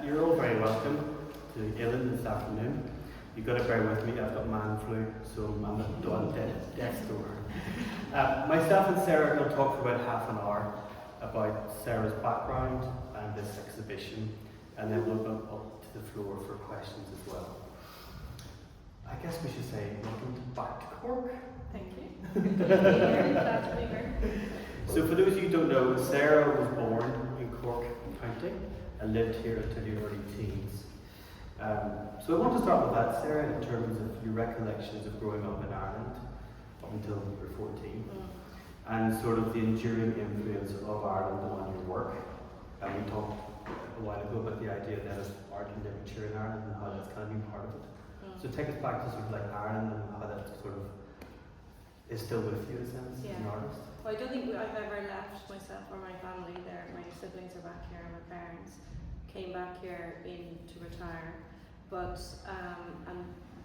You're all very welcome to Uillinn this afternoon. You've got to bear with me, I've got man flu, so I'm at death's door. Myself and Sarah will talk for about half an hour about Sarah's background and this exhibition, and then we'll go up to the floor for questions as well. I guess we should say welcome back to Cork. Thank you. Good to be here. Glad to be here. So for those of you who don't know, Sarah was born in Cork County and lived here until your early teens. So I want to start with that, Sarah, in terms of your recollections of growing up in Ireland up until you were 14, and sort of the enduring influence of Ireland on your work. And we talked a while ago about the idea then of art and literature in Ireland and how that's kind of been part of it. So take us back to sort of like Ireland and how that sort of is still with you in a sense as an artist. Well, I don't think I've ever left myself or my family there. My siblings are back here, my parents came back here to retire. But and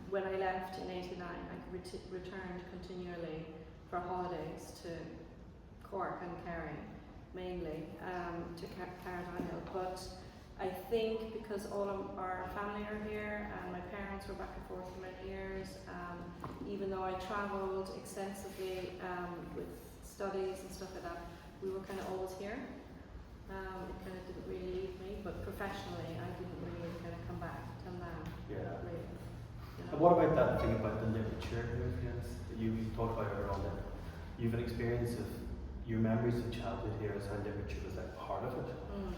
when I left in '89, I returned continually for holidays to Cork and Kerry, mainly to Carradine. But I think because all of our family are here and my parents were back and forth for many years, even though I travelled extensively with studies and stuff like that, we were kind of always here. It kind of didn't really leave me, but professionally I didn't really kind of come back till now. Yeah. Really, And what about that thing about the literature influence that you talked about earlier on, that you've an experience of your memories of childhood here as how literature was like part of it,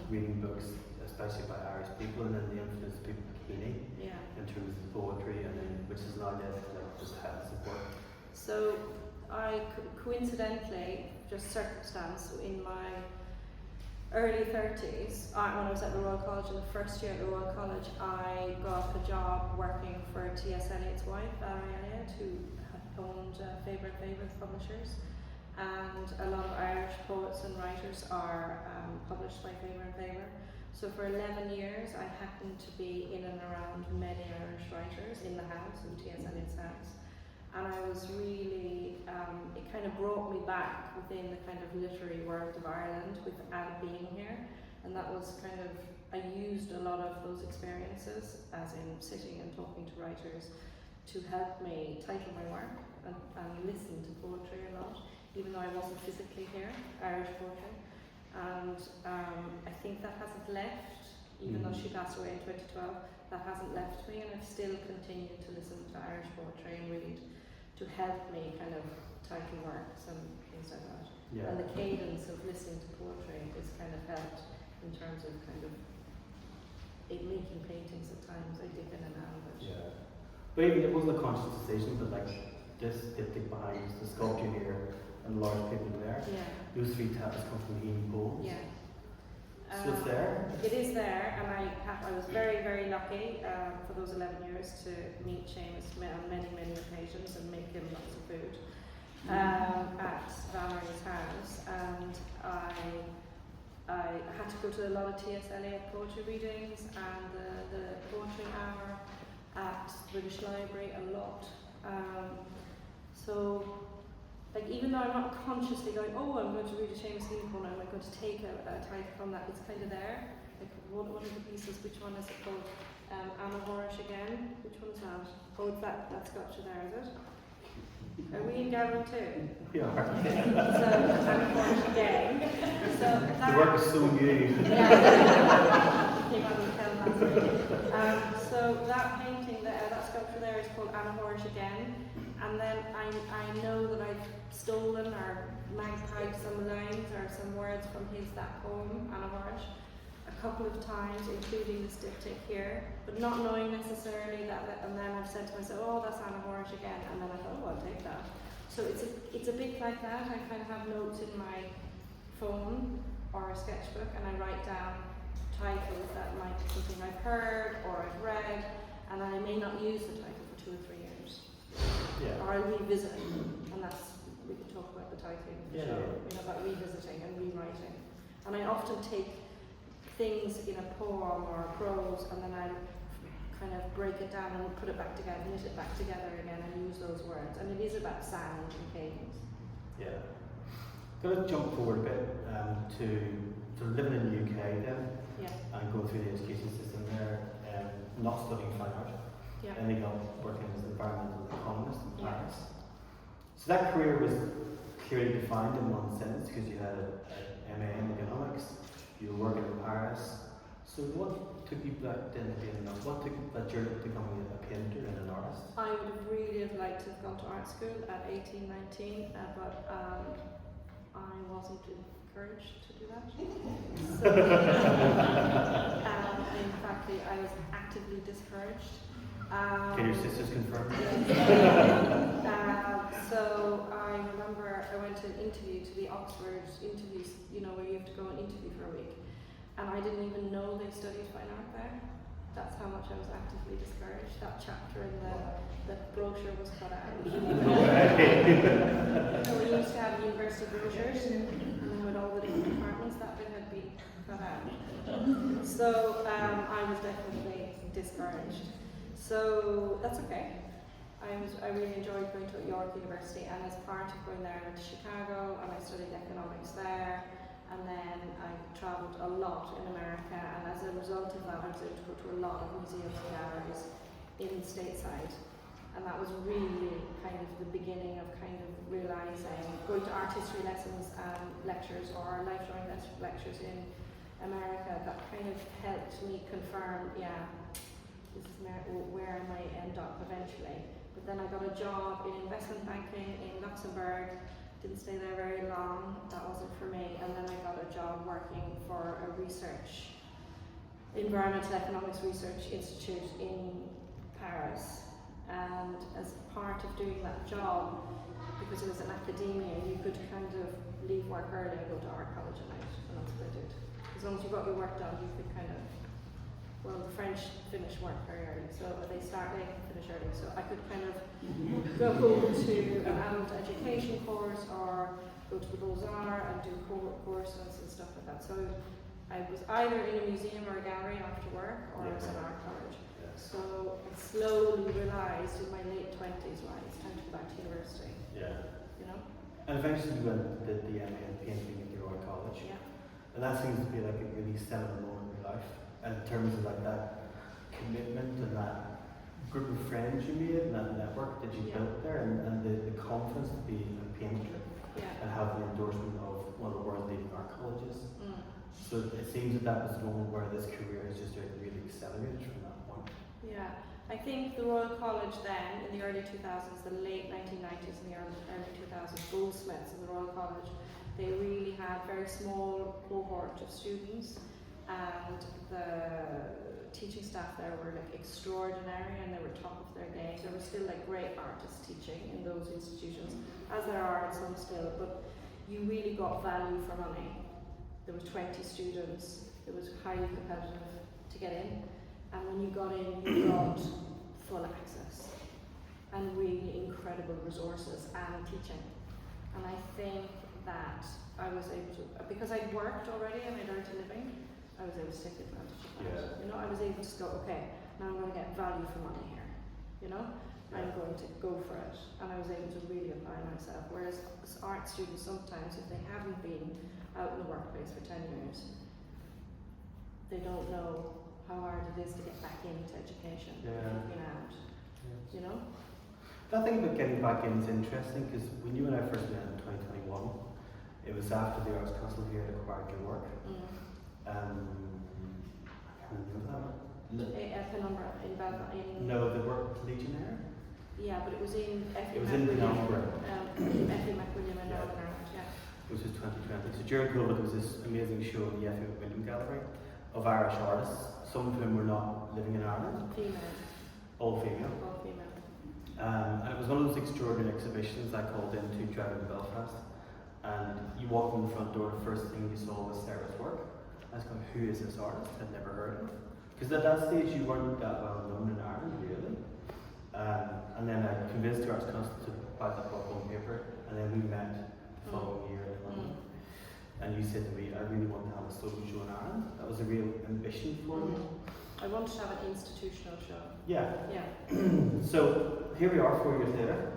reading books, especially by Irish people, and then the influence of people like Heaney in terms of poetry, and then which is now led to like just habits of work. So I coincidentally, just circumstance, in my early 30s, when I was at the Royal College, in the first year at the Royal College, I got a job working for T.S. Eliot's wife, Sarah Elliott, who owned Favourite Favourites Publishers, and a lot of Irish poets and writers are published by Favourite Favourite. So for 11 years I happened to be in and around many Irish writers in the house, in T.S. Eliot's house. And I was really, it kind of brought me back within the kind of literary world of Ireland without being here. And that was kind of, I used a lot of those experiences, as in sitting and talking to writers, to help me title my work and listen to poetry a lot, even though I wasn't physically here, Irish poetry. And I think that hasn't left, even though she passed away in 2012, that hasn't left me, and I've still continued to listen to Irish poetry and read to help me kind of title works and things like that. Yeah. And the cadence of listening to poetry is kind of helped in terms of kind of making paintings at times. I dip in and out of it. Yeah. But even it wasn't a conscious decision, but like this diptych behind the sculpture here and large painting there. Yeah. Those three tablets come from Heaney poems. Yeah. So it's there? It is there, and I was very, very lucky for those 11 years to meet Seamus on many, many occasions and make him lots of food at Valerie's house. And I had to go to a lot of T.S. Eliot poetry readings and the poetry hour at British Library a lot. So, like, even though I'm not consciously going, oh, I'm going to read a Seamus Heaney poem, I'm going to take a title from that, it's kind of there. Like, what are the pieces, which one is it called? Anna Horish again, which one is that? Oh, it's that sculpture there, is it? Are we in gallery too? Yeah. So, Anna Horish again. So that, the work is so new. Yeah, came out of the film last week. So that painting there, that sculpture there is called Anna Horish again. And then I know that I've stolen or magpied some lines or some words from that poem, Anna Horish, a couple of times, including this diptych here, but not knowing necessarily that. And then I've said to myself, oh, that's Anna Horish again, and then I thought, oh, I'll take that. So it's a bit like that. I kind of have notes in my phone or a sketchbook, and I write down titles that might be something I've heard or I've read, and I may not use the title for 2 or 3 years. Yeah. Or I'll revisit, and we can talk about the titling for sure. You know, about revisiting and rewriting. And I often take things in a poem or a prose, and then I kind of break it down and put it back together, knit it back together again, and use those words. And it is about sound and cadence. Yeah. Going to jump forward a bit to sort of living in the UK then, Yeah. and going through the education system there, not studying fine art, Yeah. ending up working as an environmental economist in Yeah. Paris. So that career was clearly defined in one sense because you had an MA in economics, you were working in Paris. So what took you back then to being what took that journey to becoming a painter and an artist? I would have really liked to have gone to art school at 18, 19, but I wasn't encouraged to do that. So, in fact, I was actively discouraged. Can your sisters confirm? So I remember I went to an interview, to the Oxford interviews, where you have to go and interview for a week. And I didn't even know they studied fine art there. That's how much I was actively discouraged. That chapter in the brochure was cut out. We used to have university brochures, and then with all the different departments, that bit had been cut out. So I was definitely discouraged. So that's okay. I really enjoyed going to York University, and as part of going there, I went to Chicago and I studied economics there. And then I travelled a lot in America, and as a result of that, I was able to go to a lot of museums and galleries in stateside. And that was really kind of the beginning of kind of realising, going to art history lessons and lectures or life drawing lectures in America, that kind of helped me confirm, this is where I might end up eventually. But then I got a job in investment banking in Luxembourg. Didn't stay there very long, that wasn't for me, and then I got a job working for a environmental economics research institute in Paris. And as part of doing that job, because it was an academia, you could kind of leave work early and go to art college at night, and that's what I did. As long as you got your work done, you could kind of, the French finish work very early, so they start late and finish early, so I could kind of go to an adult education course or go to the Beaux-Arts and do courses and stuff like that. So I was either in a museum or a gallery after work, or I was at art college. So I slowly realised in my late 20s, right, it's time to go back to university. Yeah. And eventually you went and did the MA in painting at the Royal College. Yeah. And that seems to be like a really seminal moment in your life. And in terms of like that commitment and that group of friends you made and that network that you built there, and the confidence to be a painter and have the endorsement of one of the world's leading art colleges. So it seems that was the moment where this career has just really accelerated from that point. Yeah, I think the Royal College then, in the early 2000s, the late 1990s and the early 2000s, Goldsmiths in the Royal College, they really had very small cohort of students, and the teaching staff there were like extraordinary, and they were top of their game. There were still like great artists teaching in those institutions, as there are in some still, but you really got value for money. There were 20 students, it was highly competitive to get in, and when you got in, you got full access and really incredible resources and teaching. And I think that I was able to, because I'd worked already and I'd earned a living, I was able to take advantage of that. I was able to go, okay, now I'm going to get value for money here. I'm going to go for it. And I was able to really apply myself. Whereas art students sometimes, if they haven't been out in the workplace for 10 years, they don't know how hard it is to get back into education. That thing about getting back in is interesting, because when you and I first met in 2021, it was after the Arts Council here had acquired your work. I can't remember that. Penumbra in Belfast. No, the work with Legionnaire? Yeah, but it was in Effie It was in Penumbra. Effie McWilliam in Northern Ireland, Which was 2020. So during COVID, there was this amazing show in the Effie McWilliam Gallery of Irish artists, some of whom were not living in Ireland. Female. All female. All female. And it was one of those extraordinary exhibitions I called into Drogheda, Belfast. And you walked in the front door, the first thing you saw was Sarah's work. I was going, who is this artist? I'd never heard of. Because at that stage you weren't that well known in Ireland, really. And then I convinced the Arts Council to buy that book on paper, and then we met the following year in London. And you said to me, I really want to have a solo show in Ireland. That was a real ambition for me. I wanted to have an institutional show. Yeah. Yeah. So here we are 4 years later.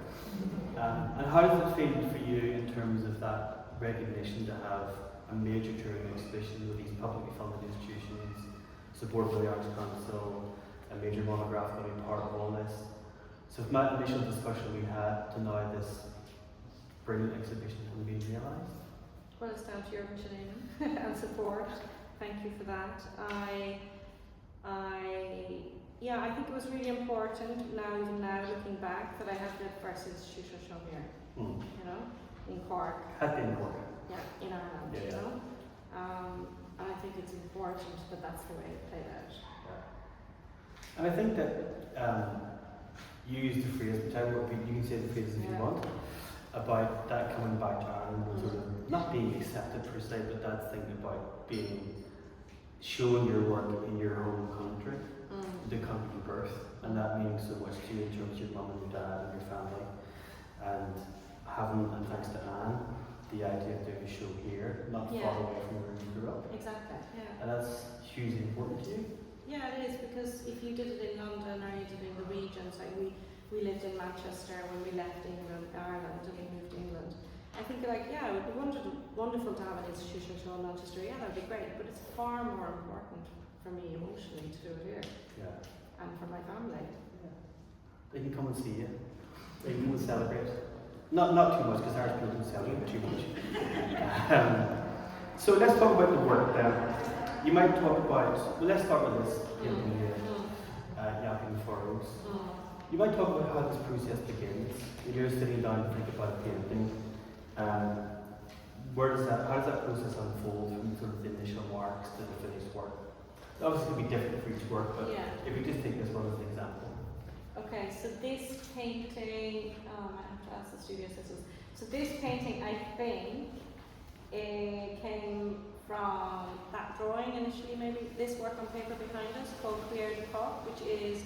And how does it feel for you in terms of that recognition to have a major touring exhibition with these publicly funded institutions, supported by the Arts Council, a major monograph going to be part of all this. So from that initial discussion we had to now this brilliant exhibition has been realised. Well, it's down to your vision and support. Thank you for that. I think it was really important even now looking back that I had the first institutional show here. You know, in Cork. Had been in Cork. Yeah, in Ireland. Yeah, you know, and I think it's important that that's the way it played out. Yeah. And I think that you used the phrase, which you can say the phrase if you want, about that coming back to Ireland and sort of not being accepted per se, but that thing about showing your work in your home country, the country of birth, and that meaning so much to you in terms of your mum and your dad and your family, and having, and thanks to Anne, the idea of doing a show here, not far away from where you grew up. Exactly, yeah. And that's hugely important to you. Yeah, it is, because if you did it in London or you did it in the regions, like we lived in Manchester when we left Ireland and we moved to England. I think it would be wonderful to have an institutional show in Manchester, that would be great, but it's far more important for me emotionally to do it here. Yeah. And for my family. Yeah. They can come and see you. They can come and celebrate. Not too much, because Irish people don't celebrate too much. So let's talk about the work then. You might talk about, let's start with this, Yapping Furrows. You might talk about how this process begins. You're sitting down to think about painting. How does that process unfold from sort of the initial marks to the finished work? Obviously, it could be different for each work, but if we just take this one as an example. Okay, so this painting, I have to ask the studio assistants. So this painting, I think, came from that drawing initially, maybe this work on paper behind us called curated, which is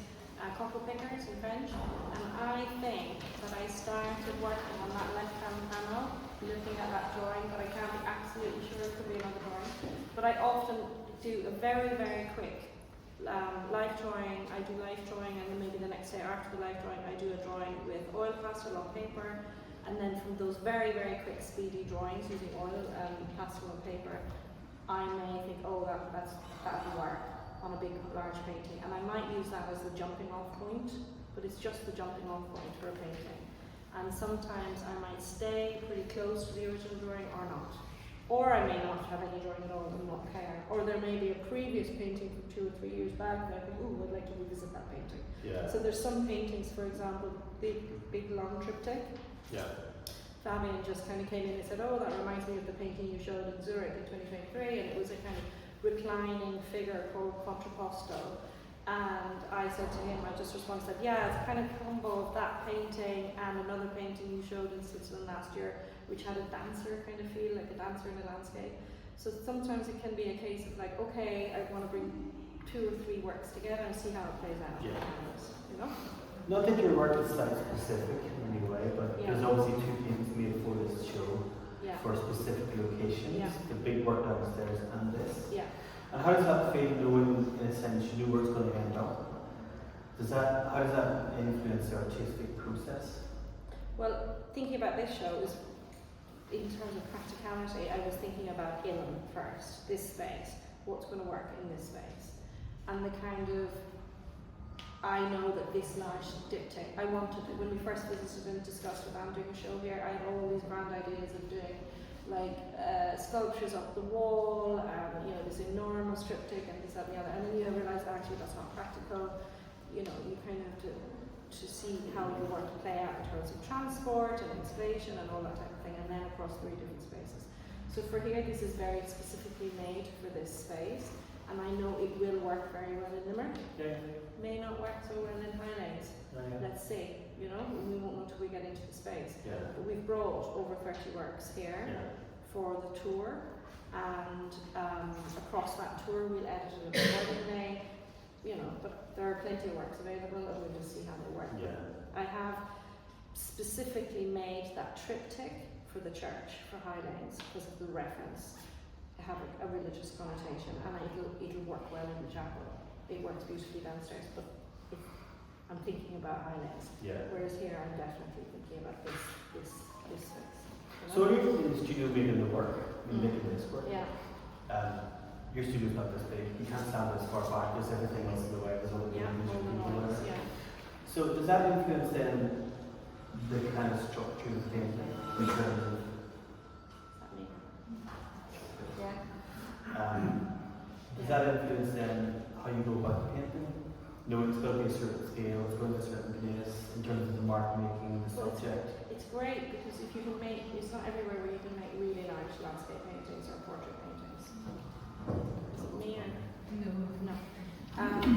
cockle pickers in French. And I think that I started working on that left-hand panel, looking at that drawing, but I can't be absolutely sure, it could be another drawing. But I often do a very, very quick live drawing. I do live drawing, and then maybe the next day after the live drawing I do a drawing with oil pastel on paper, and then from those very, very quick speedy drawings using oil and pastel on paper, I may think, that'll work on a big large painting, and I might use that as the jumping off point, but it's just the jumping off point for a painting. And sometimes I might stay pretty close to the original drawing or not. Or I may not have any drawing at all and not care. Or there may be a previous painting from 2 or 3 years back and I think, I'd like to revisit that painting. Yeah. So there's some paintings, for example, big long triptych. Yeah. Fabian just kind of came in and said, that reminds me of the painting you showed in Zurich in 2023, and it was a kind of reclining figure called Contrapposto. And I said to him, I just responded, it's a kind of combo of that painting and another painting you showed in Switzerland last year, which had a dancer kind of feel, like a dancer in a landscape. So sometimes it can be a case of I want to bring 2 or 3 works together and see how it plays out. Yeah. You know? Not that your work is site specific in any way, but there's obviously 2 paintings made for this show for specific locations. The big work downstairs and this. Yeah. And how does that feel knowing, in a sense, you know where it's going to end up? How does that influence the artistic process? Well, thinking about this show is, in terms of practicality, I was thinking about Uillinn first, this space, what's going to work in this space. And the kind of, I know that this large diptych, I wanted, when we first visited and discussed with Anne doing a show here, I had all these grand ideas of doing sculptures up the wall, this enormous triptych and this, that and the other, and then you realise actually that's not practical. You kind of have to see how your work play out in terms of transport and installation and all that type of thing, and then across 3 different spaces. So for here, this is very specifically made for this space, and I know it will work very well in Limerick. May not work so well in Highlanes. Let's see. We won't know until we get into the space. But we've brought over 30 works here for the tour, and across that tour we'll edit it accordingly. But there are plenty of works available, and we'll just see how they work. I have specifically made that triptych for the church, for Highlanes, because of the reference. I have a religious connotation, and it'll work well in the chapel. It works beautifully downstairs, but I'm thinking about Highlanes. Whereas here, I'm definitely thinking about this space. So are you in the studio making the work? when you make a base work. Yeah. Your studio's not this big. You can't stand as far back. There's everything else in the way. There's other Yeah, people, all the noise, yeah. So does that influence then the kind of structure of painting in terms of? Is that me? Yeah. Does that influence then how you go about painting? No, it's got to be a certain scale, it's going to a certain place in terms of the mark making, the subject. It's great because if you can make, it's not everywhere where you can make really large landscape paintings or portrait paintings. Is it me or? No.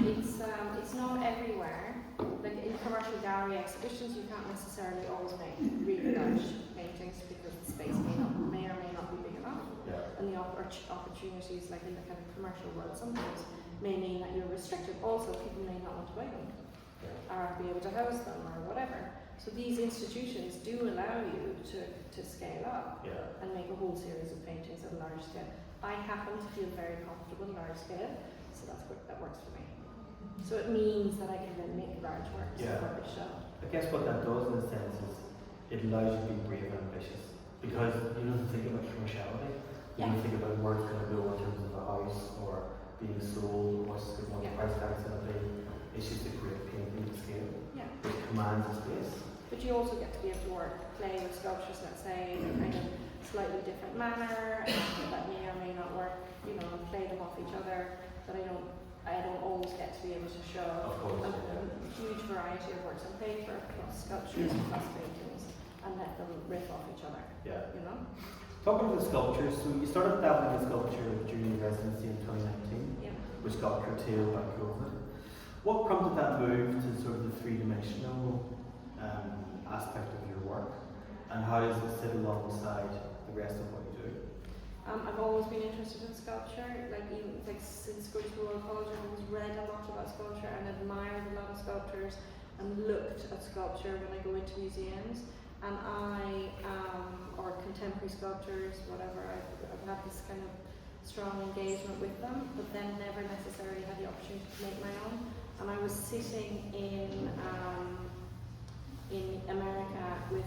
It's not everywhere. Like in commercial gallery exhibitions, you can't necessarily always make really large paintings because the space may or may not be big enough. Yeah. And the opportunities, like in the kind of commercial world, sometimes may mean that you're restricted. Also, people may not want to buy them or be able to house them or whatever. So these institutions do allow you to scale up and make a whole series of paintings at a large scale. I happen to feel very comfortable in large scale, so that works for me. So it means that I can then make large works for the show. I guess what that does in a sense is it allows you to be brave and ambitious because you don't think about commerciality. You don't think about where it's going to go in terms of a house or being sold, what's the price tag's going to be. It's just a great painting to scale. Yeah. It commands a space. But you also get to be able to play with sculptures, let's say, in a kind of slightly different manner, that may or may not work, you know, and play them off each other. But I don't always get to be able to show a huge variety of works on paper, plus sculptures, plus paintings, and let them riff off each other. Yeah. You know? Talking about the sculptures, so you started dabbling in sculpture during your residency in 2019, which got curtailed by COVID. What prompted that move to sort of the three-dimensional aspect of your work, and how does it sit alongside the rest of what you do? I've always been interested in sculpture, even since going to Royal College. I've always read a lot about sculpture and admired a lot of sculptures and looked at sculpture when I go into museums. And or contemporary sculptures, whatever, I've had this kind of strong engagement with them, but then never necessarily had the opportunity to make my own. And I was sitting in America with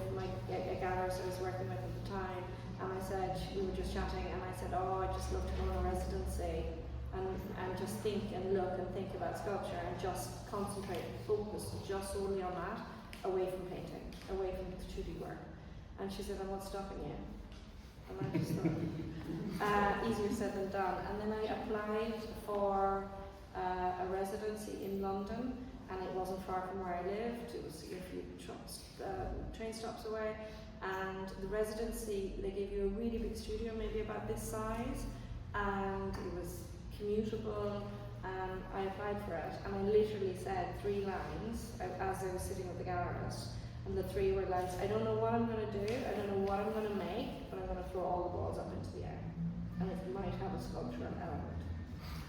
a gallerist I was working with at the time, and I said, we were just chatting, and I said, I'd just love to go on a residency and just think and look and think about sculpture and just concentrate and focus just solely on that, away from painting, away from the 2D work. And she said, I'm not stopping you. And I just thought, easier said than done. And then I applied for a residency in London, and it wasn't far from where I lived. It was a few train stops away. And the residency, they gave you a really big studio, maybe about this size, and it was commutable. I applied for it, and I literally said 3 lines as I was sitting with the gallerist. And the 3 were lines, I don't know what I'm going to do, I don't know what I'm going to make, but I'm going to throw all the balls up into the air. And it might have a sculptural element.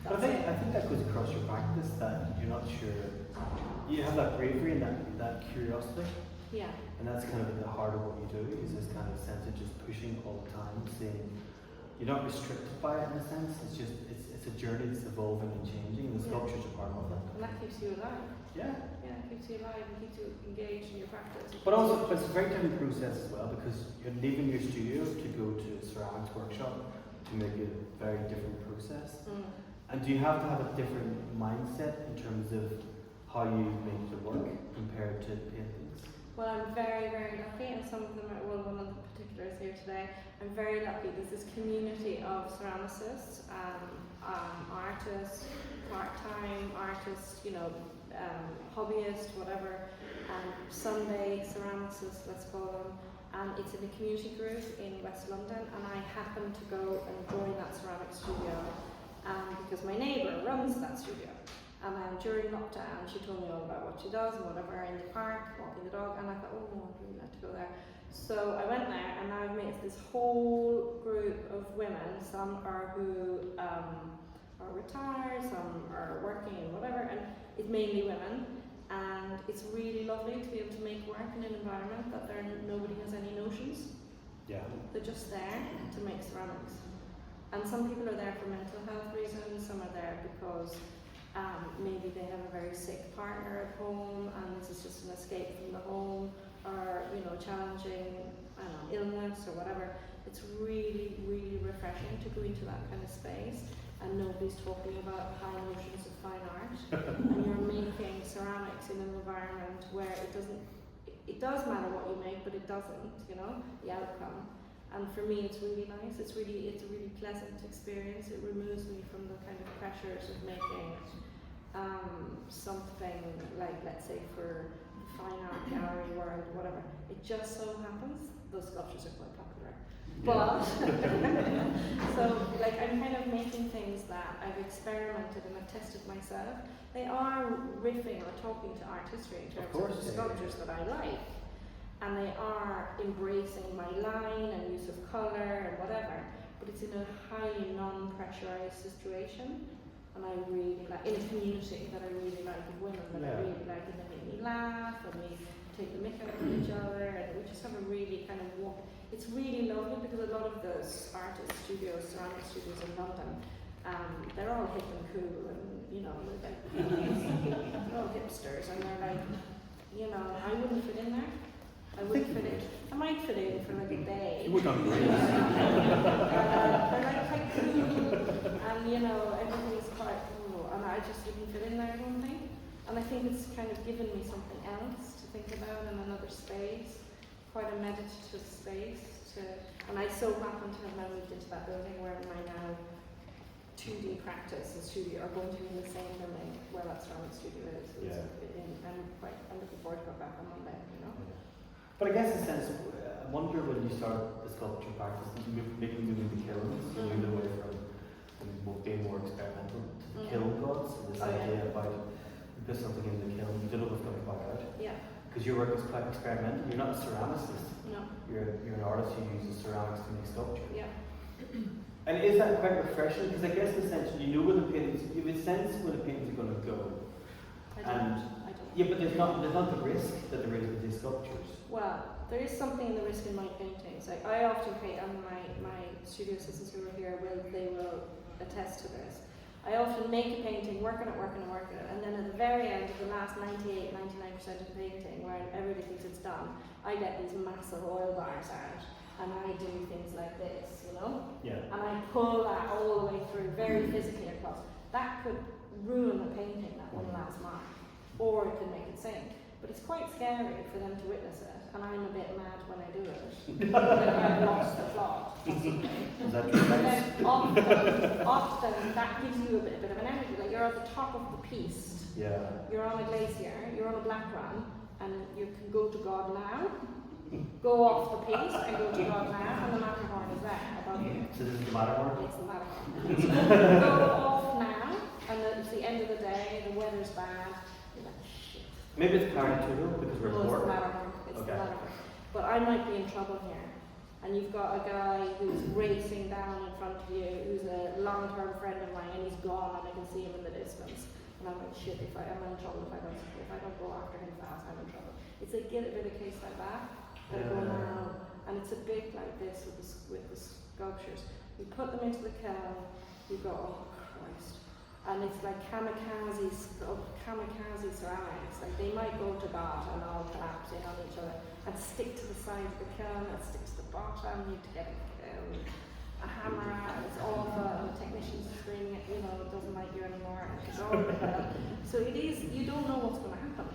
But I think that goes across your practice, that you're not sure. You have that bravery and that curiosity. Yeah. And that's kind of at the heart of what you do, is this kind of sense of just pushing all the time, saying you're not restricted by it in a sense, it's a journey that's evolving and changing, and the sculptures are part of that. And that keeps you alive. Yeah. Yeah, it keeps you alive and keeps you engaged in your practice. But also, it's a very different process as well, because you're leaving your studio to go to a ceramics workshop to make a very different process. And do you have to have a different mindset in terms of how you make the work compared to paintings? Well, I'm very, very lucky, and some of them are, well, one of the particulars here today, I'm very lucky. There's this community of ceramicists, artists, part-time artists, hobbyists, whatever, Sunday ceramicists, let's call them. And it's in a community group in West London, and I happened to go and join that ceramic studio because my neighbour runs that studio. And then during lockdown, she told me all about what she does and whatever in the park, walking the dog, and I thought, oh no, I'd really like to go there. So I went there, and now I've made this whole group of women. Some are who are retired, some are working and whatever, and it's mainly women. And it's really lovely to be able to make work in an environment that nobody has any notions. Yeah. They're just there to make ceramics. And some people are there for mental health reasons, some are there because maybe they have a very sick partner at home and this is just an escape from the home, or challenging I don't know, illness or whatever, it's really, really refreshing to go into that kind of space and nobody's talking about high notions of fine art and you're making ceramics in an environment where it does matter what you make, but it doesn't, you know, the outcome. And for me, it's really nice. It's a really pleasant experience. It removes me from the kind of pressures of making something like, let's say, for the fine art gallery world, whatever. It just so happens those sculptures are quite popular. But so like I'm kind of making things that I've experimented and I've tested myself. They are riffing or talking to art history in terms of the sculptures that I like. And they are embracing my line and use of colour and whatever, but it's in a highly non-pressurised situation, and I really like, in a community that I really like, of women that I really like, and they make me laugh, and we take the mick out of each other, and we just have a really kind of walk. It's really lovely because a lot of those artist studios, ceramic studios in London, they're all hip and cool, and you know, they're all hipsters, and they're like, you know, I wouldn't fit in there. I wouldn't fit in. I might fit in for like a day. You would not agree. They're like quite cool, and you know, everything is quite cool, and I just wouldn't fit in there, I don't think. And I think it's kind of given me something else to think about in another space, quite a meditative space. And I so happen to have now moved into that building where my now 2D practice and studio are going to be in the same building where that ceramic studio is. I'm looking forward to going back on Monday, you know. But I guess in a sense, I wonder when you start the sculpture practice, maybe moving the kilns, moving away from being more experimental to the kiln gods, and this idea about you put something in the kiln, you don't know what's going to come out. Yeah. Because your work is quite experimental. You're not a ceramicist. No. You're an artist who uses ceramics to make sculpture. Yeah. And is that quite refreshing? Because I guess in a sense, you know where the paintings, you have a sense where the paintings are going to go. I don't. Yeah, but there's not the risk that there is with these sculptures. Well, there is something in the risk in my paintings. Like I often paint, and my studio assistants who are here will attest to this. I often make a painting, work on it, and then at the very end of the last 99% of the painting, where everybody thinks it's done, I get these massive oil bars out, and I do things like this, you know? Yeah. And I pull that all the way through, very physically across. That could ruin the painting, that one last mark. Or it can make it sink. But it's quite scary for them to witness it, and I'm a bit mad when I do it. Then I've lost the plot. Is that true? And then often that gives you a bit of an energy. Like you're at the top of the piste. Yeah. You're on a glacier, you're on a black run, and you can go to God now, go off the piste and go to God now, and the Matterhorn is there above you. So this is the Matterhorn? It's the Matterhorn. Go off now, and it's the end of the day, the weather's bad. Maybe it's paratudo because we're poor. It's the Matterhorn. It's the Matterhorn. But I might be in trouble here. And you've got a guy who's racing down in front of you, who's a long-term friend of mine, and he's gone, and I can see him in the distance. And I'm like, shit, I'm in trouble if I don't go after him fast, I'm in trouble. It's a bit of a case like that. That go now, and it's a bit like this with the sculptures. You put them into the kiln, you go, oh Christ. And it's like kamikaze ceramics. Like they might go to God and all collapse in on each other and stick to the side of the kiln and stick to the bottom. You have to get a hammer out, and it's awful, and the technician's screaming at you know, it doesn't like you anymore, and it's all so it is, you don't know what's going to happen.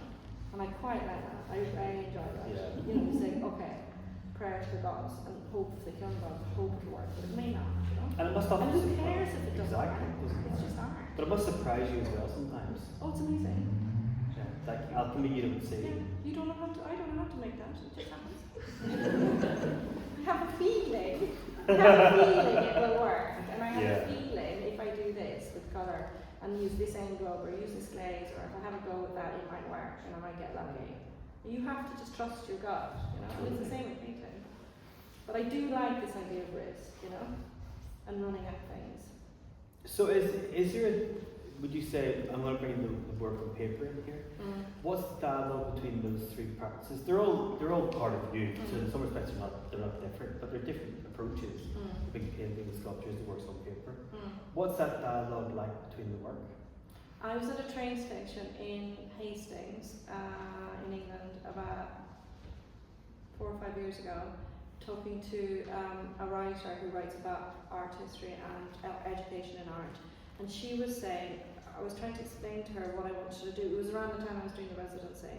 And I quite like that. I enjoy that. Yeah. You know, you say, okay, prayer to the gods and hope for the kiln gods, hope it'll work, but it may not, you know? And it must often who cares if it doesn't work? Exactly. It's just art. But it must surprise you as well sometimes. Oh, it's amazing. Yeah. Like alchemy, you don't see. Yeah, you don't know how to, I don't know how to make that, it just happens. I have a feeling it will work, and I have a feeling if I do this with colour and use this envelope or use this glaze, or if I have a go with that, it might work and I might get lucky. You have to just trust your gut, you know, and it's the same with painting. But I do like this idea of risk, you know, and running at things. So is there would you say, I'm going to bring the work on paper in here, what's the dialogue between those three practices? They're all part of you, so in some respects they're not different, but they're different approaches. The big painting, the sculptures, the works on paper. What's that dialogue like between the work? I was at a train station in Hastings, in England, about 4 or 5 years ago, talking to a writer who writes about art history and education in art, and she was saying, I was trying to explain to her what I wanted to do. It was around the time I was doing the residency.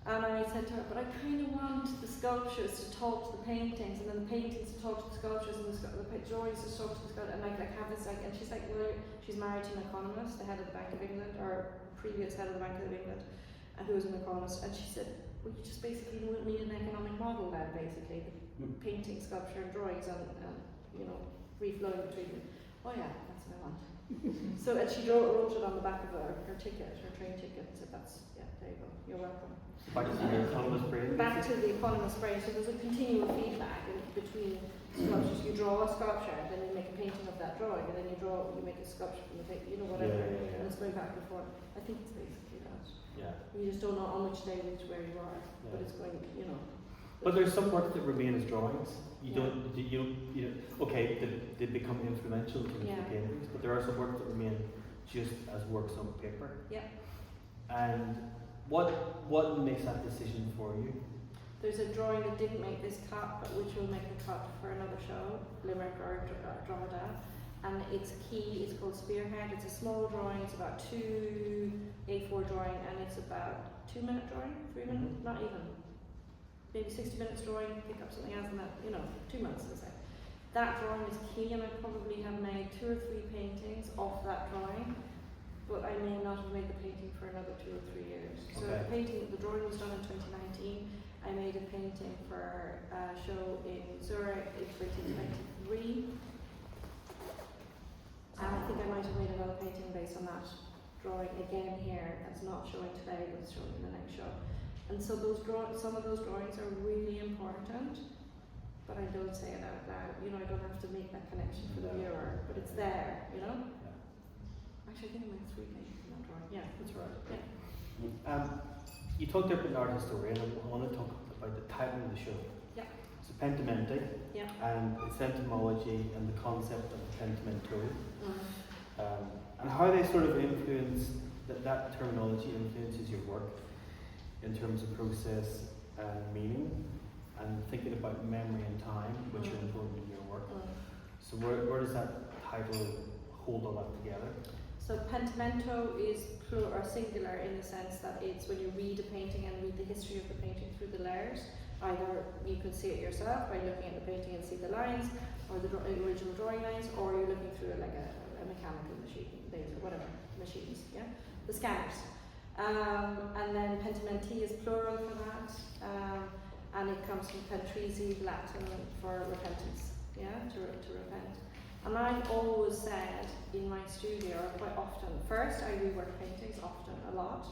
And I said to her, but I kind of want the sculptures to talk to the paintings, and then the paintings to talk to the sculptures, and the drawings to talk to the sculptures, and like have this like. And she's like, well, she's married to an economist, the head of the Bank of England, or previous head of the Bank of England, and who was an economist. And she said, well, you just basically need an economic model then, basically, the painting, sculpture, and drawings, and you know, free flowing between them. Oh yeah, that's what I want. So and she wrote it on the back of her ticket, her train ticket, and said, that's there you go, you're welcome. Back to the economist brain. Back to the economist brain. So there's a continual feedback between sculptures. You draw a sculpture, then you make a painting of that drawing, and then you make a sculpture from the painting, you know, whatever. Yeah. And it's going back and forth. I think it's basically that. Yeah. You just don't know on which day where you are, but it's going, you know. But there's some work that remain as drawings. Okay, they become influential to the paintings, but there are some works that remain just as works on paper. Yeah. And what makes that decision for you? There's a drawing that didn't make this cut, but which will make the cut for another show, Limerick or Drogheda. And it's key, it's called Spearhead. It's a small drawing, it's about 2 A4 drawing, and it's about 2 minute drawing, 3 minutes, not even. Maybe 60 minutes drawing, pick up something else, and that, 2 months, let's say. That drawing is key, and I probably have made 2 or 3 paintings off that drawing, but I may not have made the painting for another 2 or 3 years. So the drawing was done in 2019. I made a painting for a show in Zurich in 2023. And I think I might have made another painting based on that drawing again here. That's not showing today, but it's showing in the next show. And so some of those drawings are really important, but I don't say it out loud. I don't have to make that connection for the viewer, but it's there, Yeah. Actually, I think I made 3 paintings in that drawing. Yeah, that's right. Yeah. You talked about an art historian, and I want to talk about the title of the show. Yeah. It's Penti Menti, and its etymology and the concept of Penti Menti, and how they sort of influence that terminology influences your work in terms of process and meaning, and thinking about memory and time, which are important in your work. So where does that title hold all that together? So pentimento is plural or singular in the sense that it's when you read a painting and read the history of the painting through the layers. Either you can see it yourself by looking at the painting and see the lines, or the original drawing lines, or you're looking through it like a mechanical machine, whatever, machines, the scanners. And then pentimenti is plural for that, and it comes from pentrisi, Latin for repentance, to repent. And I've always said in my studio, quite often, first I rework paintings often, a lot,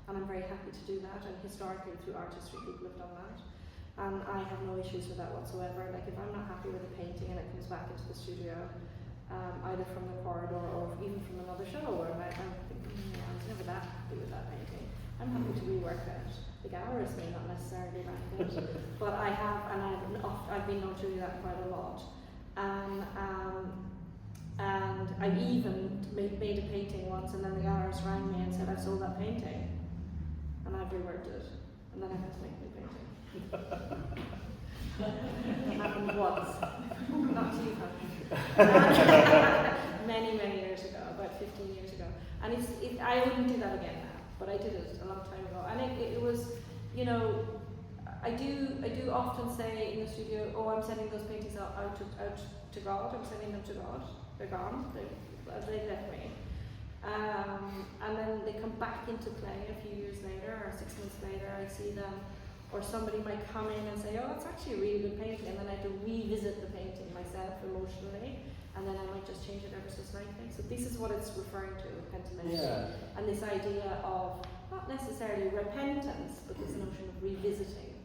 and I'm very happy to do that, and historically through art history people have done that. And I have no issues with that whatsoever. Like if I'm not happy with a painting and it comes back into the studio, either from the corridor or even from another show, where I'm thinking, I was never that happy with that painting, I'm happy to rework it. The galleries may not necessarily like it, but I have, and I've been known to do that quite a lot. And I even made a painting once, and then the gallerist rang me and said, I've sold that painting, and I've reworked it, and then I had to make a new painting. It happened once, not to you, many years ago, about 15 years ago, and I wouldn't do that again now, but I did it a long time ago, and it was, I do often say in the studio, I'm sending those paintings out to God, I'm sending them to God, they're gone, they left me. And then they come back into play a few years later, or 6 months later, I see them, or somebody might come in and say, it's actually a really good painting, and then I have to revisit the painting myself emotionally, and then I might just change it ever so slightly. So this is what it's referring to, pentimenti, and this idea of not necessarily repentance, but this notion of revisiting.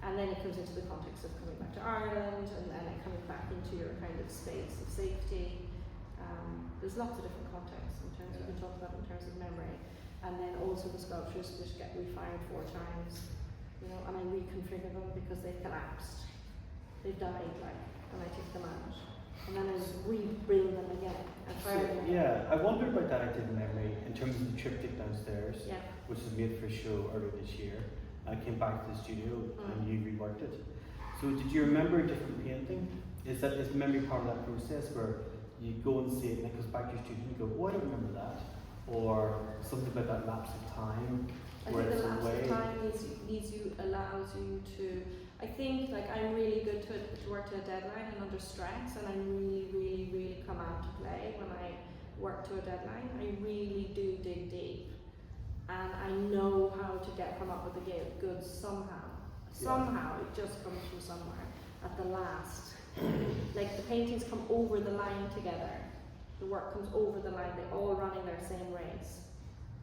And then it comes into the context of coming back to Ireland, and then it coming back into your kind of space of safety. There's lots of different contexts in terms we can talk about in terms of memory, and then also the sculptures which get refired 4 times, and I reconfigure them because they've collapsed, they've died, and I take them out, and then I re-bring them again and fire them again. I wonder about that idea of memory in terms of the triptych downstairs, which was made for a show earlier this year. I came back to the studio and you reworked it. So did you remember a different painting? Is memory part of that process where you go and see it and it goes back to your student and you go, oh, I don't remember that? Or something about that lapse of time? I think the lapse of time allows you to, I think like I'm really good to work to a deadline and under stress, and I really come out to play when I work to a deadline. I really do dig deep, and I know how to come up with the goods somehow. Somehow it just comes from somewhere at the last. Like the paintings come over the line together. The work comes over the line. They're all running their same race.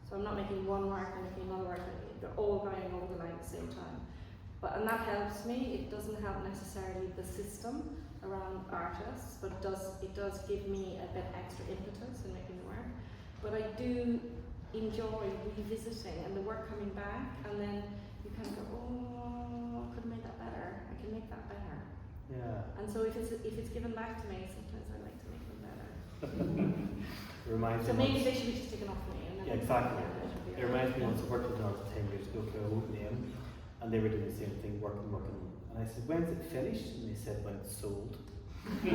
So I'm not making one work and making another work. They're all going over the line at the same time. And that helps me. It doesn't help necessarily the system around artists, but it does give me a bit extra impetus in making the work. But I do enjoy revisiting and the work coming back, and then you kind of go, oh, I could have made that better. I can make that better. Yeah. And so if it's given back to me, sometimes I like to make them better. It reminds So me maybe they should be just taken off me. And then yeah, exactly. It reminds me once I worked with an artist 10 years ago for a old name, and they were doing the same thing, working. And I said, when's it finished? And they said, when it's sold. yeah,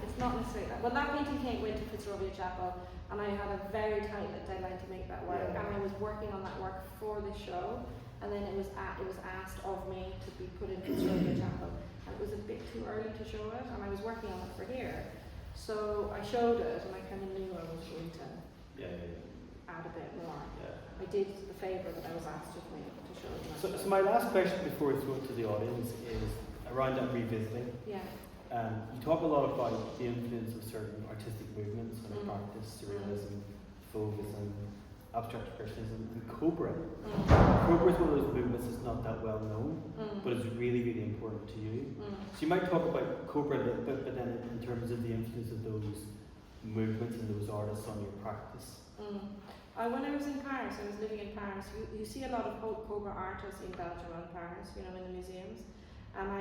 it's not necessarily that. Well, that painting came into Fitzrovia Chapel, and I had a very tight deadline to make that work, and I was working on that work for the show, and then it was asked of me to be put in Fitzrovia Chapel, and it was a bit too early to show it, and I was working on it for here, so I showed it, and I kind of knew I was going to add a bit more. I did the favour that I was asked of me to show it. So my last question before we throw it to the audience is around that revisiting. Yeah. You talk a lot about the influence of certain artistic movements, like practice, surrealism, fauvism, abstract expressionism, and Cobra. Cobra is one of those movements that's not that well known, but it's really important to you. So you might talk about Cobra a little bit, but then in terms of the influence of those movements and those artists on your practice. When I was in Paris, I was living in Paris, you see a lot of Cobra artists in Belgium and Paris, in the museums. And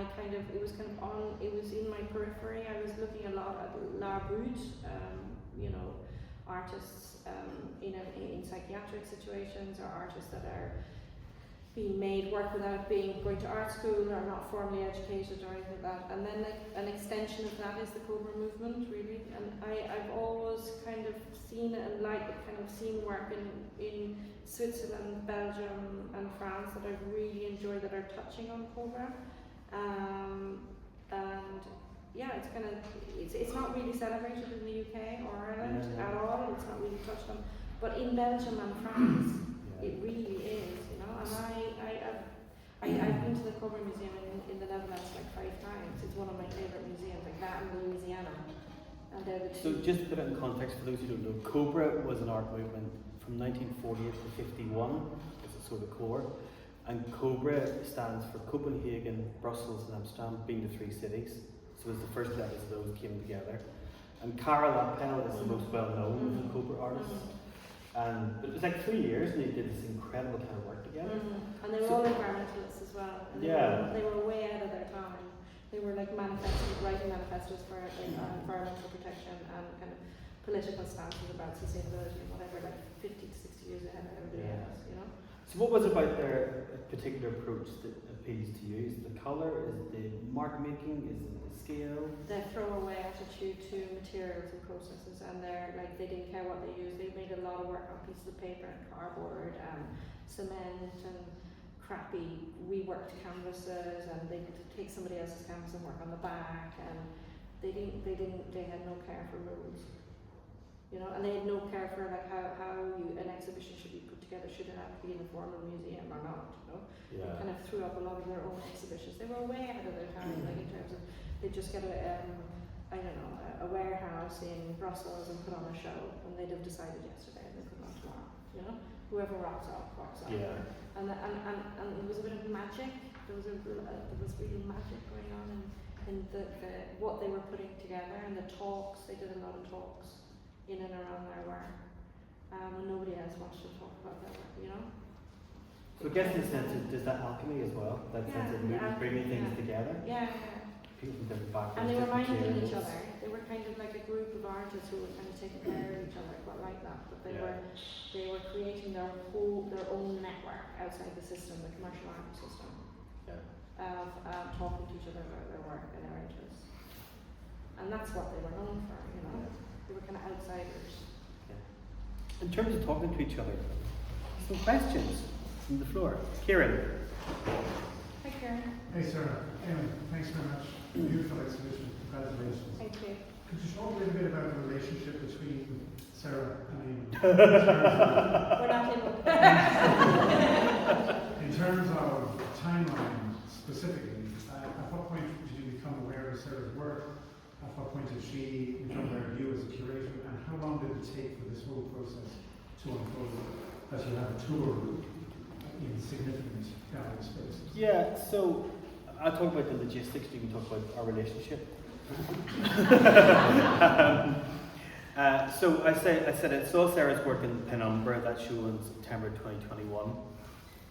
it was in my periphery. I was looking a lot at l'art brut, artists in psychiatric situations, or artists that are being made work without going to art school or not formally educated or anything like that. And then an extension of that is the Cobra movement, really. And I've always kind of seen it and seen work in Switzerland, Belgium and France that I've really enjoyed that are touching on Cobra. It's not really celebrated in the UK or Ireland at all. It's not really touched on, but in Belgium and France, it really is. And I've been to the Cobra Museum in the Netherlands like 5 times. It's one of my favourite museums, like that in Louisiana. And they're the two. So just to put it in context for those who don't know, Cobra was an art movement from 1948 to 51. It's a sort of core. And Cobra stands for Copenhagen, Brussels and Amsterdam, being the 3 cities. So it was the first letters of those came together. And Karel Appel is the most well-known of the Cobra artists. But it was like 3 years and they did this incredible kind of work together. And they were all environmentalists as well. And they were way ahead of their time. They were like writing manifestos for environmental protection and kind of political stances about sustainability and whatever, like 50 to 60 years ahead of everybody else, So what was it about their particular approach that appeals to you? Is it the colour? Is it the mark making? Is it the scale? Their throwaway attitude to materials and processes, and they didn't care what they used. They made a lot of work on pieces of paper and cardboard and cement and crappy reworked canvases, and they could take somebody else's canvas and work on the back, and they had no care for rules. And they had no care for how an exhibition should be put together. Should it have to be in a formal museum or not? They kind of threw up a lot of their own exhibitions. They were way ahead of their time, like in terms of they just get a warehouse in Brussels and put on a show, and they'd have decided yesterday and they put it on tomorrow. Whoever rocks up. Yeah. And there was a bit of magic. There was really magic going on in the what they were putting together, and the talks. They did a lot of talks in and around their work, and nobody else wants to talk about their work, So I guess in a sense, does that alchemy as well? That sense of bringing things together? Yeah. people from different backgrounds. And they were different minding each materials. other. They were kind of like a group of artists who were kind of taking care of each other, quite like that. But they were creating their own network outside the system, the commercial art system, of talking to each other about their work and their interests. And that's what they were known for, you know. They were kind of outsiders. In terms of talking to each other, some questions from the floor. Kieran. Hi, Karen. Hey, Sarah. Eamonn, thanks very much. Beautiful exhibition. Congratulations. Thank you. Could you talk a little bit about the relationship between Sarah and Eamonn? We're not in In terms of timeline specifically, at what point did you become aware of Sarah's work? At what point did she become aware of you as a curator? And how long did it take for this whole process to unfold as you have a tour in significant gallery spaces? Yeah, so I'll talk about the logistics, you can talk about our relationship. So I said I saw Sarah's work in Penumbra, that show in September 2021,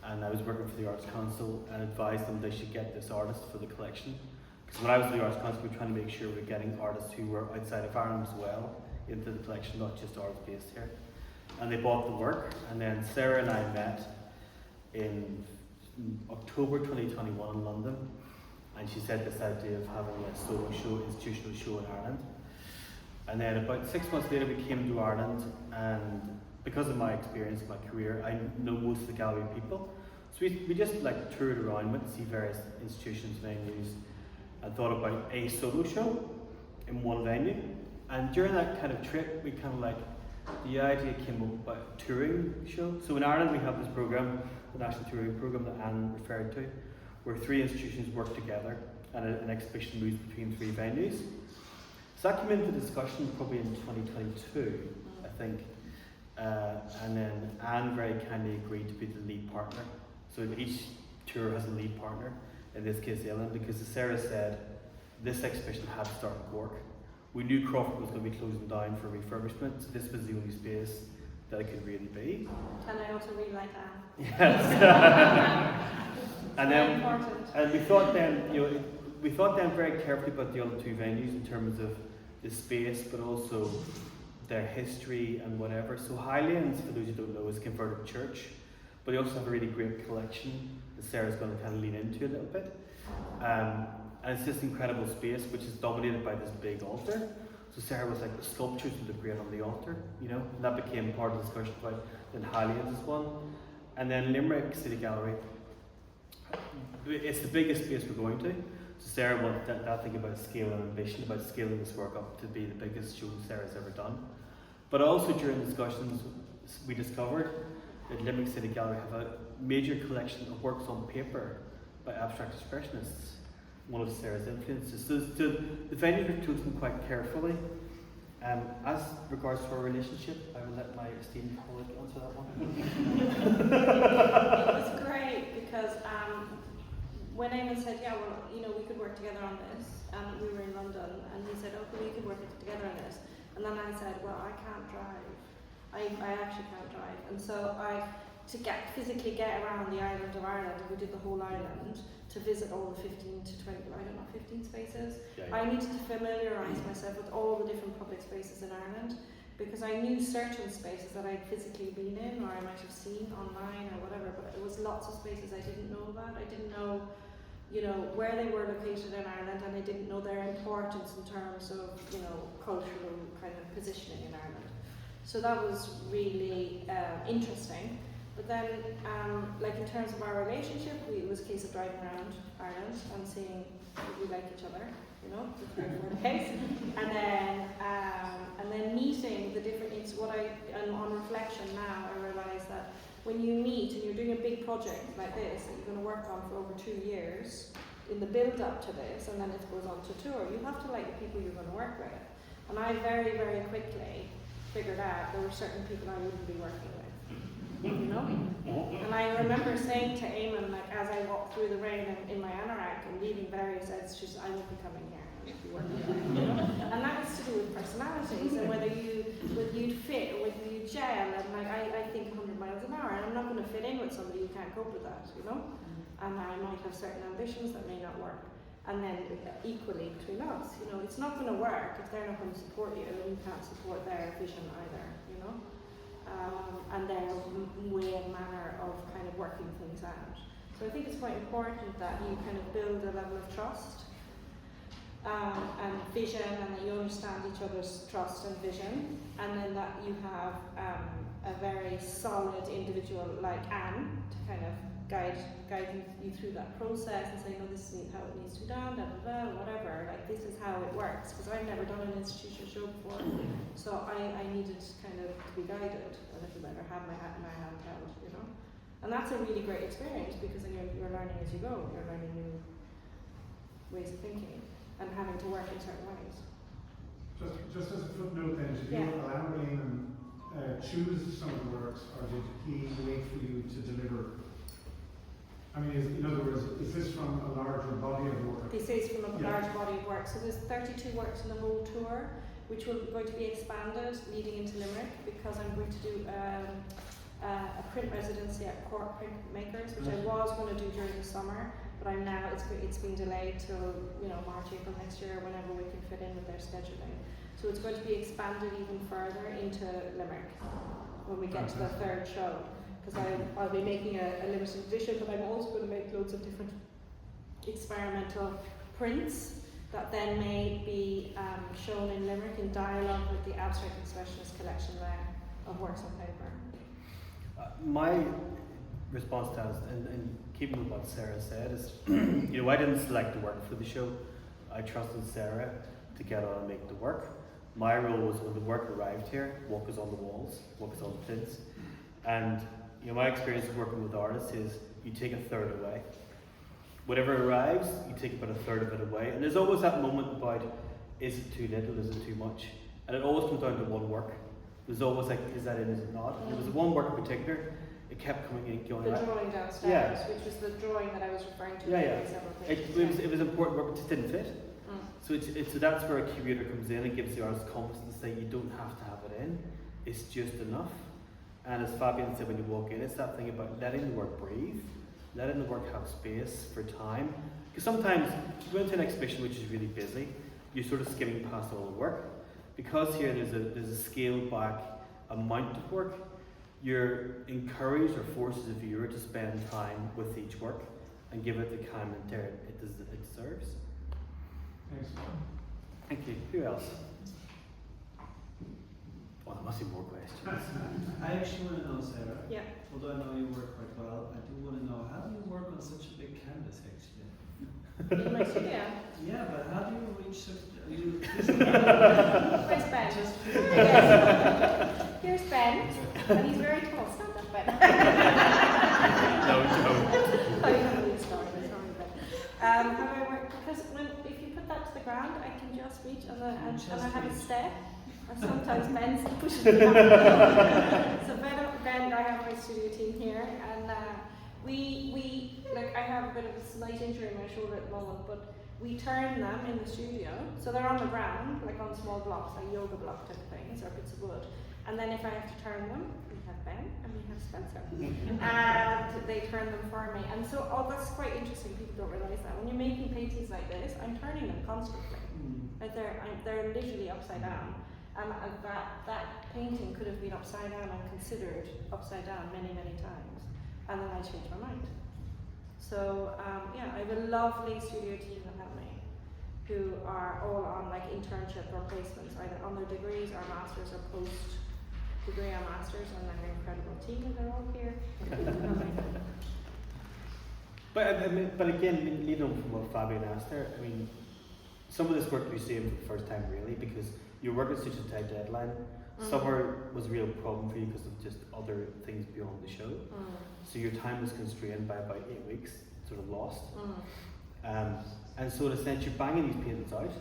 and I was working for the Arts Council and advised them they should get this artist for the collection. Because when I was at the Arts Council, we were trying to make sure we were getting artists who were outside of Ireland as well into the collection, not just artists based here. And they bought the work, and then Sarah and I met in October 2021 in London, and she said this idea of having a solo show, institutional show in Ireland. And then about 6 months later we came to Ireland, and because of my experience, my career, I know most of the gallery people. So we just like toured around, went to see various institutions, venues, and thought about a solo show in one venue. And during that kind of trip, we kind of like, the idea came up about a touring show. So in Ireland we have this program, the National Touring Program that Anne referred to, where 3 institutions work together and an exhibition moves between 3 venues. So that came into discussion probably in 2022, I think. And then Anne very kindly agreed to be the lead partner. So each tour has a lead partner, in this case Uillinn, because as Sarah said, this exhibition had to start in Cork. We knew Crawford was going to be closing down for refurbishment, so this was the only space that it could really be. And I also really like Anne. Yes. And Very then, important. and we thought then, we thought then very carefully about the other 2 venues in terms of the space, but also their history and whatever. So Highlanes, for those who don't know, is a converted church, but they also have a really great collection that Sarah's going to kind of lean into a little bit. And it's this incredible space which is dominated by this big altar. So Sarah was like, the sculptures would look great on the altar, and that became part of the discussion about then Highlanes is one. And then Limerick City Gallery, it's the biggest space we're going to. So Sarah wanted that thing about scale and ambition, about scaling this work up to be the biggest show Sarah's ever done. But also during discussions, we discovered that Limerick City Gallery have a major collection of works on paper by abstract expressionists, one of Sarah's influences. So the venue was chosen quite carefully. As regards to our relationship, I will let my esteemed colleague answer that one. It was great because when Eamonn said, yeah, well, we could work together on this, and we were in London, and he said, okay, we could work together on this. And then I said, well, I can't drive. I actually can't drive. And so to physically get around the island of Ireland, and we did the whole island, to visit all the 15 to 20, 15 spaces, I needed to familiarise myself with all the different public spaces in Ireland, because I knew certain spaces that I'd physically been in, or I might have seen online or whatever, but there was lots of spaces I didn't know about. I didn't know, where they were located in Ireland, and I didn't know their importance in terms of, cultural kind of positioning in Ireland. So that was really interesting. But then, in terms of our relationship, it was a case of driving around Ireland and seeing if we like each other, for 3 or 4 days, and then meeting the different. And on reflection now, I realise that when you meet and you're doing a big project like this that you're going to work on for over 2 years, in the build up to this, and then it goes on to tour, you have to like the people you're going to work with. And I very, very quickly figured out there were certain people I wouldn't be working with. And I remember saying to Eamonn, as I walked through the rain in my anorak and leaving various edges, I won't be coming here, I won't be working here, And that has to do with personalities and whether you'd fit or whether you gel. And I think 100 miles an hour, and I'm not going to fit in with somebody who can't cope with that, And I might have certain ambitions that may not work. and then equally between us. You know, it's not going to work if they're not going to support you, and you can't support their vision either. You know, and their way and manner of kind of working things out. So I think it's quite important that you kind of build a level of trust and vision, and that you understand each other's trust and vision, and then that you have a very solid individual like Anne to kind of guide you through that process and say, no, this is how it needs to be done, whatever, like this is how it works, because I've never done an institutional show before, so I needed kind of to be guided a little bit, or have my hand held, you know. And that's a really great experience, because then you're learning as you go, you're learning new ways of thinking and having to work in certain ways. Just as a footnote then, did you allow Eamonn choose some of the works, or did he wait for you to deliver? I mean, in other words, is this from a larger body of work? This is from a large body of work. So there's 32 works in the whole tour, which will going to be expanded leading into Limerick, because I'm going to do a print residency at Cork Printmakers, which I was going to do during the summer, but I'm now it's been delayed till March, April next year, whenever we can fit in with their scheduling. So it's going to be expanded even further into Limerick when we get to the third show. Because I'll be making a limited edition, but I'm also going to make loads of different experimental prints that then may be shown in Limerick in dialogue with the Abstract Expressionist collection there of works on paper. My response to that is, and keeping with what Sarah said, is I didn't select the work for the show. I trusted Sarah to get on and make the work. My role was, when the work arrived here, what was on the walls, what was on the prints, and my experience of working with artists is you take a third away. Whatever arrives, you take about a third of it away. And there's always that moment about, is it too little, is it too much? And it always comes down to one work. There's always like, is that in, is it not? And there was one work in particular, it kept coming in, going the drawing downstairs, which was the drawing that I was referring to. It was important work, but it just didn't fit. So so that's where a curator comes in and gives the artist confidence to say, you don't have to have it in, it's just enough. And as Fabian said when you walk in, it's that thing about letting the work breathe, letting the work have space for time. Because sometimes you go into an exhibition which is really busy, you're sort of skimming past all the work. Because here there's a scaled back amount of work, you're encouraged or forces a viewer to spend time with each work and give it the time and care it deserves. Thanks. Thank you. Who else? Well, there must be more questions. I actually want to know, Sarah. Yeah. Although I know you work quite well, I do want to know, how do you work on such a big canvas, actually? In my studio. Yeah, but how do you reach such? Where's Ben? Here's Ben, and he's very tall. Stand up, Ben. No, don't. Oh, you don't need to start. Sorry, Ben. How do I work? Because if you put that to the ground, I can just reach, and I have a step. And sometimes Ben's pushing me up. So Ben, I have my studio team here, and we I have a bit of a slight injury in my shoulder at the moment, but we turn them in the studio, so they're on the ground, like on small blocks, like yoga block type things, or bits of wood. And then if I have to turn them, we have Ben and we have Spencer, and they turn them for me. And so, that's quite interesting. People don't realise that when you're making paintings like this, I'm turning them constantly. Like they're literally upside down. And that painting could have been upside down and considered upside down many, many times. And then I changed my mind. So, I have a lovely studio team that help me, who are all on like internship or placements, either on their degrees or masters or post-degree or masters, and they're an incredible team, and they're all here. But again, leading on from what Fabian asked there, I mean, some of this work you're seeing for the first time really, because you're working such a tight deadline. Summer was a real problem for you because of just other things beyond the show. So your time was constrained by about 8 weeks, sort of lost. And so in a sense, you're banging these paintings out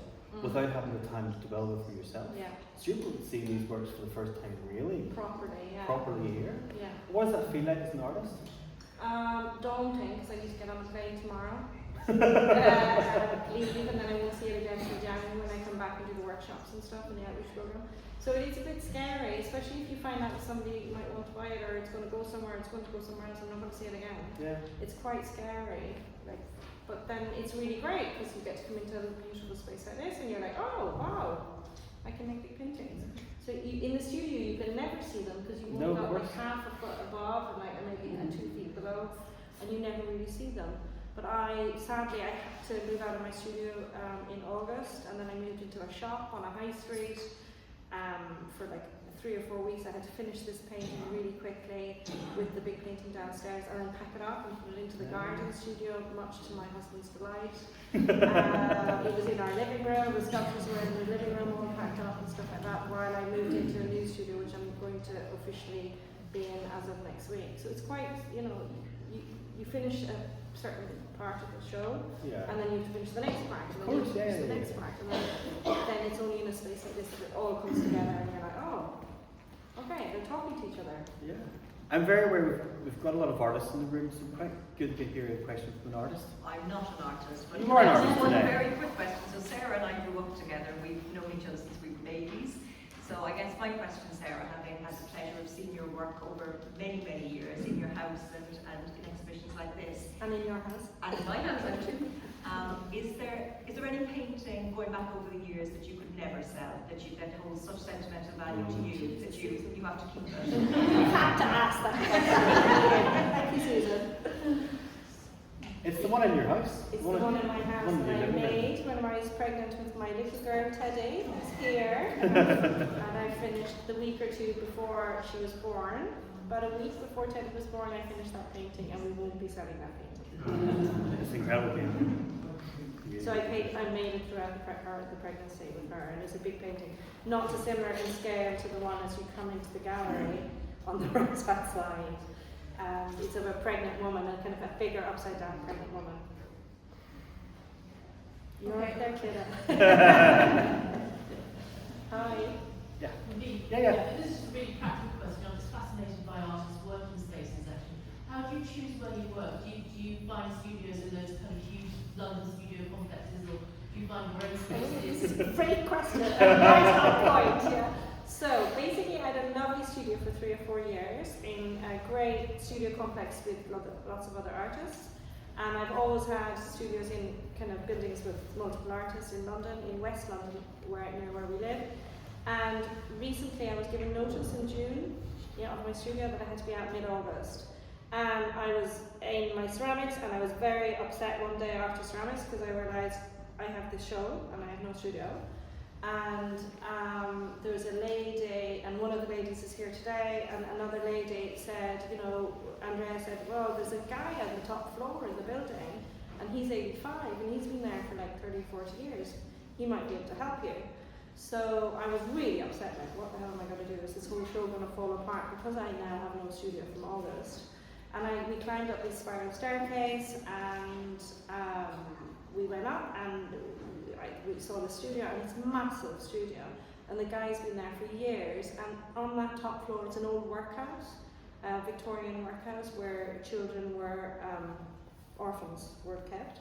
without having the time to develop it for yourself. Yeah. So you're seeing these works for the first time really. Properly here. Yeah. What does that feel like as an artist? Daunting, because I need to get on the plane tomorrow. Leave, and then I won't see it again until January when I come back and do the workshops and stuff in the outreach program. So it is a bit scary, especially if you find out that somebody might want to buy it, or it's going to go somewhere else, I'm not going to see it again. Yeah. It's quite scary. Like, But then it's really great because you get to come into a beautiful space like this and you're like, oh wow, I can make big paintings. So in the studio you can never see them because you've only got like half a foot above and like maybe 2 feet below, and you never really see them. But sadly I had to move out of my studio in August, and then I moved into a shop on a high street for like 3 or 4 weeks. I had to finish this painting really quickly with the big painting downstairs and then pack it up and put it into the garden studio, much to my husband's delight. It was in our living room, the sculptures were in the living room all packed up and stuff like that, while I moved into a new studio which I'm going to officially be in as of next week. So it's quite, you you finish a certain part of the show, and then you have to finish the next part, and then you have to finish the next part, and then it's only in a space like this that it all comes together and you're like, oh, okay, they're talking to each other. Yeah. I'm very aware we've got a lot of artists in the room, so quite good to hear a question from an artist. I'm not an artist, but you are an artist just one today. very quick question. So Sarah and I grew up together. We've known each other since we were babies. So I guess my question, Sarah, having had the pleasure of seeing your work over many, many years in your house and in exhibitions like this. And in your house. And in my house, actually. Is there any painting going back over the years that you could never sell, that holds such sentimental value to you that you have to keep it? You have to ask that question. Thank you, Susan. It's the one in your house. It's the one in my house that I made when I was pregnant with my little girl Teddy. It's here. And I finished the week or two before she was born. About a week before Teddy was born, I finished that painting, and we won't be selling that painting. It's incredible painting. So I made it throughout the pregnancy with her, and it's a big painting. Not dissimilar in scale to the one as you come into the gallery on the right hand side. It's of a pregnant woman, a kind of a figure upside down pregnant woman. You're right there, Kira. Hi. Yeah. Me? Yeah. This is a really practical question. I'm just fascinated by artists' working spaces actually. How do you choose where you work? Do you find studios in those kind of huge London studio complexes, or do you find your own spaces? Great question. Right on point, yeah. So basically I had a lovely studio for 3 or 4 years in a great studio complex with lots of other artists. And I've always had studios in kind of buildings with multiple artists in London, in West London, near where we live. And recently I was given notice in June of my studio that I had to be out mid-August. And I was in my ceramics, and I was very upset one day after ceramics because I realised I have this show and I have no studio. And there was a lady, and one of the ladies is here today, and another lady said, Andrea said, well, there's a guy on the top floor in the building, and he's 85, and he's been there for like 30, 40 years. He might be able to help you. So I was really upset, like, what the hell am I going to do? Is this whole show going to fall apart because I now have no studio from August? And we climbed up this spiral staircase, and we went up, and we saw the studio, and it's a massive studio, and the guy's been there for years. And on that top floor, it's an old workhouse, Victorian workhouse, where children were orphans were kept.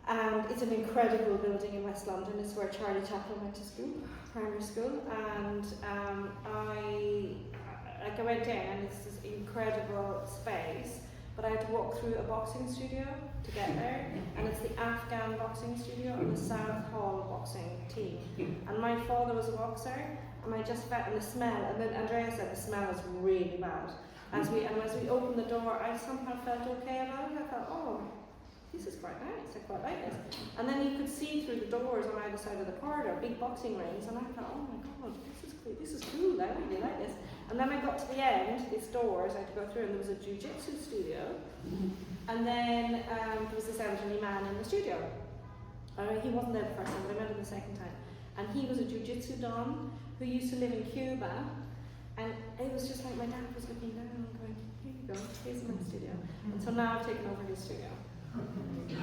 And it's an incredible building in West London. It's where Charlie Chaplin went to school, primary school. And I went in, and it's this incredible space, but I had to walk through a boxing studio to get there, and it's the Afghan boxing studio and the South Hall boxing team. And my father was a boxer, and I just felt the smell, and then Andrea said the smell is really bad. As we opened the door, I somehow felt okay about it. I thought, oh, this is quite nice, I quite like this. And then you could see through the doors on either side of the corridor, big boxing rings, and I thought, oh my god, this is cool, I really like this. And then I got to the end, these doors I had to go through, and there was a jiu-jitsu studio. And then there was this elderly man in the studio. He wasn't there the first time, but I met him the second time. And he was a jiu-jitsu don who used to live in Cuba. And it was just like my dad was looking down and going, here you go, here's my studio. And so now I've taken over his studio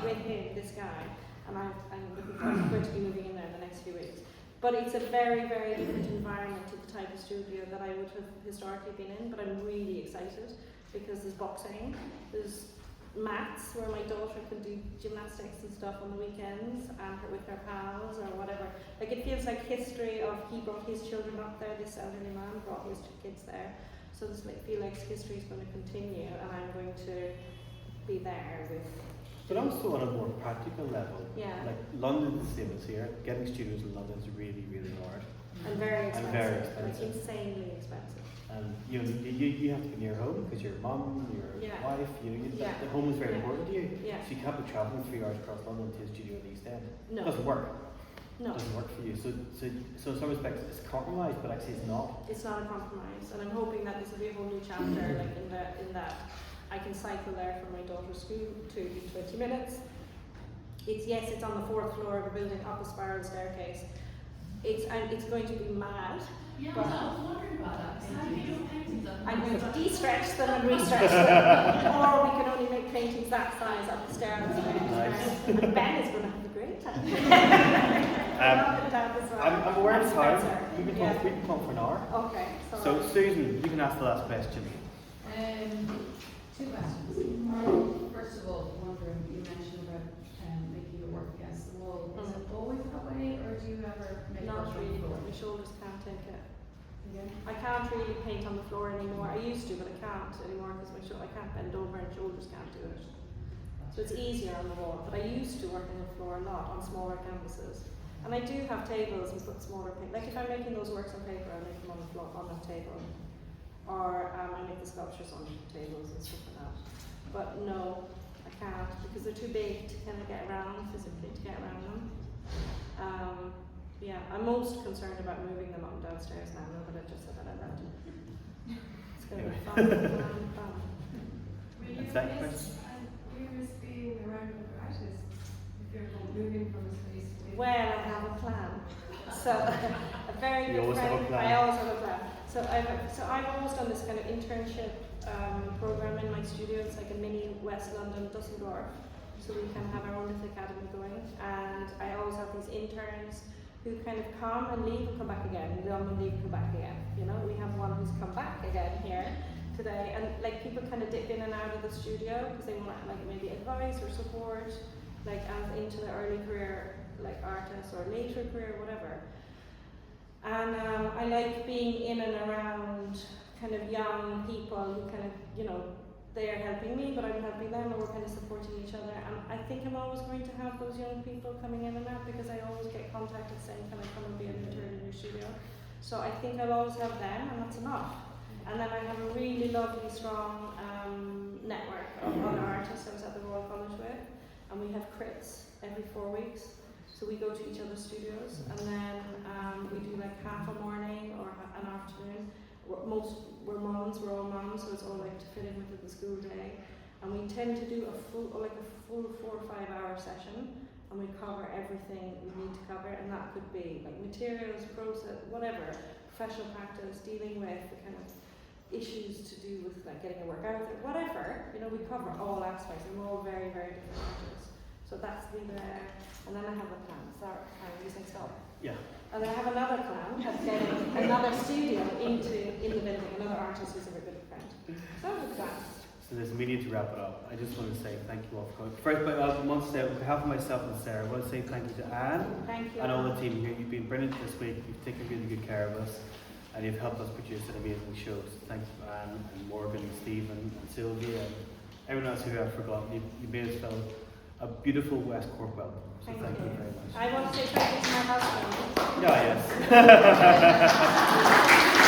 with him, this guy. And I'm going to be moving in there in the next few weeks. But it's a very, very different environment to the type of studio that I would have historically been in. But I'm really excited because there's boxing, there's mats where my daughter can do gymnastics and stuff on the weekends, and with her pals or whatever. Like, it feels like history of, he brought his children up there, this elderly man brought his kids there. So this feel like history is going to continue, and I'm going to be there with But also on a more practical level, Yeah. like London is the same as here. Getting studios in London is really, really hard. And very expensive. And very expensive. Like insanely expensive. And you know, you have to be near home because your mum, your Yeah. wife, Yeah. the home is very Yeah. important to you. Yeah. So you can't be travelling 3 hours across London to a studio in the East End. No. It doesn't work. No. It doesn't work for you. So in some respects it's a compromise, but actually it's not. It's not a compromise, and I'm hoping that this will be a whole new chapter, like in that I can cycle there from my daughter's school to 20 minutes. It's on the 4th floor of a building up a spiral staircase. It's going to be mad. Yeah, But- I was wondering about that. 'Cause how do you do your paintings up? I'm going to de-stretch them and re-stretch them, or we can only make paintings that size up the stairs. Nice. And Ben is going to have a great time. Up and down this I'm aware of And time. Spencer. We can Yeah. talk for an hour. Okay. So Susan, you can ask the last question. Two questions. First of all, wondering, you mentioned about making your work against the wall. Is it always that way, or do you ever make Not that really, floor? my shoulders can't take it. Again? I can't really paint on the floor anymore. I used to, but I can't anymore because I can't bend over and shoulders can't do it. So it's easier on the wall. But I used to work on the floor a lot on smaller canvases. And I do have tables and put smaller paint. Like if I'm making those works on paper, I make them on the floor on the table. Or I make the sculptures on tables and stuff like that. But no, I can't because they're too big to kind of get around physically to get around them. Yeah, I'm most concerned about moving them up and downstairs now that I just said that out loud. It's going to be fun. Will you And second miss being around with artists if you're moving from a space to Well, I have a plan. So a very You good always have friend. a plan. I always have a plan. So I've always done this kind of internship program in my studio. It's like a mini West London Dusseldorf. So we can have our own little academy going. And I always have these interns who kind of come and leave and come back again. And come and leave and come back again. You know, we have one who's come back again here today. And like people kind of dip in and out of the studio because they want like maybe advice or support, like into the early career, like artists or later career, whatever. And I like being in and around kind of young people who kind of, you know, they're helping me, but I'm helping them, and we're kind of supporting each other. And I think I'm always going to have those young people coming in and out because I always get contacted saying, can I come and be an intern in your studio? So I think I'll always have them, and that's enough. And then I have a really lovely, strong network of other artists I was at the Royal College with, and we have crits every 4 weeks. So we go to each other's studios, and then we do like half a morning or an afternoon. We're all mums, so it's all like to fit in with the school day. And we tend to do a full 4 or 5 hour session, and we cover everything we need to cover, and that could be like materials, process, whatever, professional practice, dealing with the kind of issues to do with like getting a work out there, whatever. You know, we cover all aspects, and we're all very, very different artists. So that's the and then I have a plan. Sorry, I'm using stop. Yeah. And I have another plan of getting another studio in the building, another artist who's a very good friend. So that's the plan. So there's a meeting to wrap it up. I just want to say thank you all for coming. First, I want to say on behalf of myself and Sarah, I want to say thank you to Anne Thank you. and all the team here. You've been brilliant this week. You've taken really good care of us, and you've helped us produce an amazing show. So thank you to Anne and Morgan and Stephen and Sylvia and everyone else who I've forgotten. You made us feel a beautiful West Cork welcome. So thank you very much. I want to say thank you to my husband. Yeah, yes.